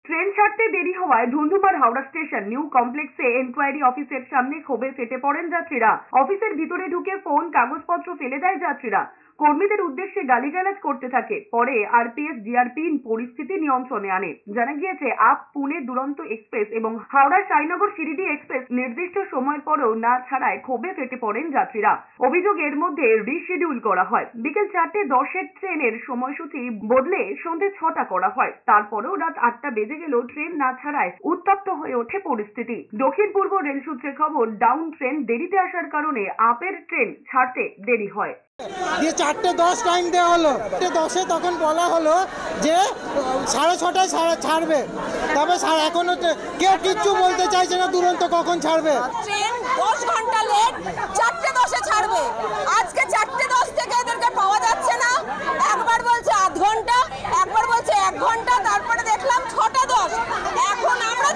Train ছাড়তে দেরি হওয়ায় ধুন্ধুমার হাওড়া স্টেশন নিউ কমপ্লেক্সে এনকোয়ারি অফিসের সামনে ক্ষোভে ফেটে পড়েন যাত্রীরা। অফিসের ভিতরে ঢুকে ফোন কাগজপত্র ফেলে দেয় যাত্রীরা। কর্মীদের উদ্দেশ্যে গালিগালাজ করতে থাকে। পরে আরপিএফ জিআরপি পরিস্থিতি নিয়ন্ত্রণে আনে। জানা গিয়েছে, আপ পুনে দুরন্ত এক্সপ্রেস এবং হাওড়া সাইনগর শিরিডি এক্সপ্রেস নির্দিষ্ট সময়ের পরেও না ছাড়ায় ক্ষোভে ফেটে পড়েন যাত্রীরা। অভিযোগ এর মধ্যে রিশিডিউল করা হয়। বিকেল 4:10 ট্রেনের সময়সূচি বদলে সন্ধ্যে 6টা করা হয়। তারপরেও রাত 8টা বেজে গেলেও ট্রেন না ছাড়ায় উত্তপ্ত হয়ে ওঠে পরিস্থিতি। দক্ষিণ পূর্ব রেল সূত্রে খবর, ডাউন ট্রেন দেরিতে আসার কারণে আপের ট্রেন ছাড়তে দেরি হয়। 4:10 টাইম দেওয়া হলো, 10:10 তখন বলা হলো যে 6:30টায় ছাড়বে। তবে এখনো কেউ কিচ্ছু বলতে চাইছে না দুরন্ত কখন ছাড়বে। ট্রেন 10 ঘন্টা লেট, 4:10 ছাড়বে। আজকে 4:10 থেকে এদেরকে পাওয়া যাচ্ছে না। একবার বলছে আধ ঘন্টা, একবার বলছে 1 ঘন্টা, তারপরে দেখলাম 6:10। এখন আমরা